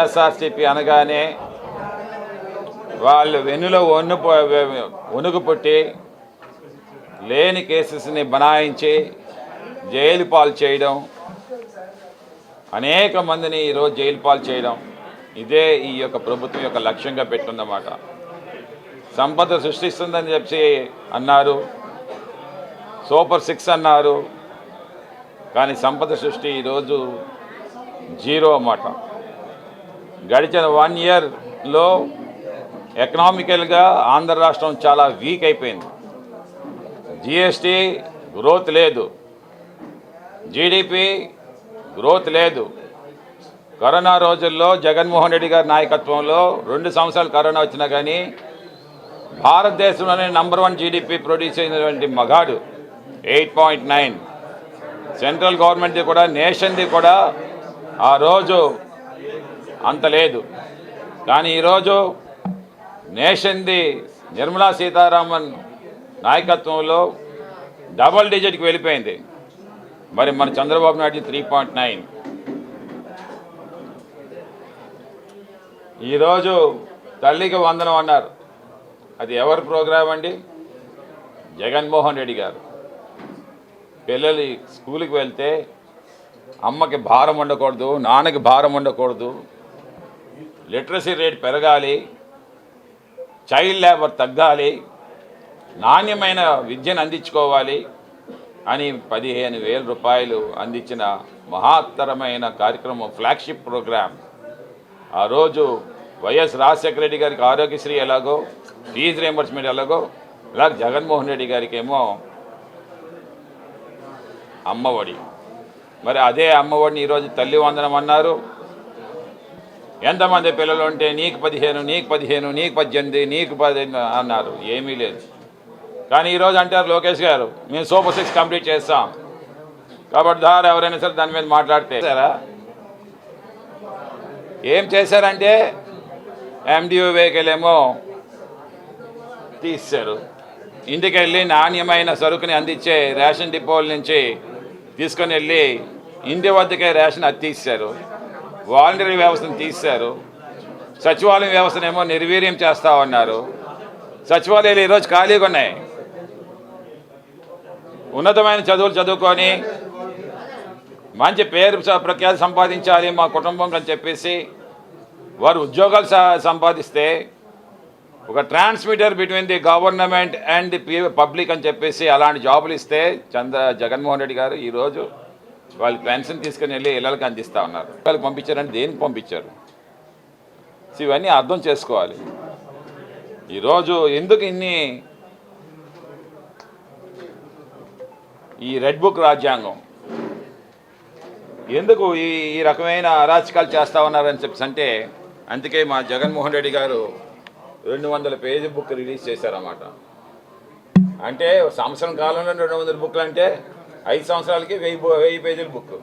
వైఎస్ఆర్సీపీ అనగానే వాళ్ళు వెన్నులో వణుకు పుట్టి లేని కేసెస్ని బనాయించి జైలు పాలు చేయడం, అనేక మందిని ఈరోజు జైలు పాలు చేయడం, ఇదే ఈ యొక్క ప్రభుత్వం యొక్క లక్ష్యంగా పెట్టుకుందన్నమాట. సంపద సృష్టిస్తుందని చెప్పి అన్నారు, సూపర్ 6 అన్నారు, కానీ సంపద సృష్టి ఈరోజు జీరో అన్నమాట. గడిచిన 1 ఇయర్లో ఎకనామికల్గా ఆంధ్ర రాష్ట్రం చాలా వీక్ అయిపోయింది. జిఎస్టీ గ్రోత్ లేదు, జీడిపి గ్రోత్ లేదు. కరోనా రోజుల్లో జగన్మోహన్ రెడ్డి గారి నాయకత్వంలో 2 సంవత్సరాలు కరోనా వచ్చినా కానీ భారతదేశంలోనే నంబర్ 1 జీడిపి ప్రొడ్యూస్ అయినటువంటి మగాడు 8.9. సెంట్రల్ గవర్నమెంట్ది కూడా నేషన్ది కూడా ఆ రోజు అంత లేదు. కానీ ఈరోజు నేషన్ది నిర్మలా సీతారామన్ నాయకత్వంలో డబల్ డిజిట్కి వెళ్ళిపోయింది. మరి మన చంద్రబాబు నాయుడు 3.9. ఈరోజు తల్లికి వందనం అన్నారు. అది ఎవరి ప్రోగ్రాం అండి? జగన్మోహన్ రెడ్డి గారు. పిల్లలు స్కూల్కి వెళ్తే అమ్మకి భారం ఉండకూడదు, నాన్నకి భారం ఉండకూడదు, లిటరసీ రేట్ పెరగాలి, చైల్డ్ లేబర్ తగ్గాలి, నాణ్యమైన విద్యను అందించుకోవాలి అని 15,000 రూపాయలు అందించిన మహత్తరమైన కార్యక్రమం, ఫ్లాగ్షిప్ ప్రోగ్రాం. ఆ రోజు వైఎస్ రాజశేఖర రెడ్డి గారికి ఆరోగ్యశ్రీ ఎలాగో, ఫీజు రియంబర్స్మెంట్ ఎలాగో, ఇలాగ జగన్మోహన్ రెడ్డి గారికి ఏమో అమ్మఒడి. మరి అదే అమ్మఒడిని ఈరోజు తల్లి వందనం అన్నారు. ఎంతమంది పిల్లలు ఉంటే నీకు 15, నీకు 15, నీకు 18, నీకు 10 అన్నారు. ఏమీ లేదు. కానీ ఈరోజు అంటారు లోకేష్ గారు, మేము సూపర్ 6 కంప్లీట్ చేస్తాం కాబట్టి దారు ఎవరైనా సరే దాని మీద మాట్లాడితే సరే ఏం చేశారంటే ఎండిఓ వెహికల్ ఏమో తీశారు. ఇంటికి వెళ్ళి నాణ్యమైన సరుకుని అందించే రేషన్ డిపోల నుంచి తీసుకొని వెళ్ళి ఇంటి వద్దకే రేషన్ అది తీశారు. వాలంటరీ వ్యవస్థను తీశారు. సచివాలయం వ్యవస్థనేమో నిర్వీర్యం చేస్తామన్నారు. సచివాలయాలు ఈరోజు ఖాళీగా ఉన్నాయి. ఉన్నతమైన చదువులు చదువుకొని మంచి పేరు ప్రఖ్యాతి సంపాదించాలి మా కుటుంబం అని చెప్పేసి వారు ఉద్యోగాలు సంపాదిస్తే ఒక transmitter between the government and the public అని చెప్పేసి అలాంటి జాబులు ఇస్తే జగన్మోహన్ రెడ్డి గారు ఈరోజు వాళ్ళు పెన్షన్ తీసుకుని వెళ్ళి ఇళ్ళకి అందిస్తూ ఉన్నారు. వాళ్ళకి పంపించారంటే దేనికి పంపించారు? ఇవన్నీ అర్థం చేసుకోవాలి. ఈరోజు ఎందుకు ఈ రెడ్ బుక్ రాజ్యాంగం ఎందుకు ఈ రకమైన అరాచకాలు చేస్తూ ఉన్నారని చెప్పేసి అంటే అందుకే మా జగన్మోహన్ రెడ్డి గారు 200 పేజీ బుక్ రిలీజ్ చేశారన్నమాట. అంటే సంవత్సరం కాలంలో 200 బుక్లు అంటే 5 సంవత్సరాలకి 1000 పేజీల బుక్.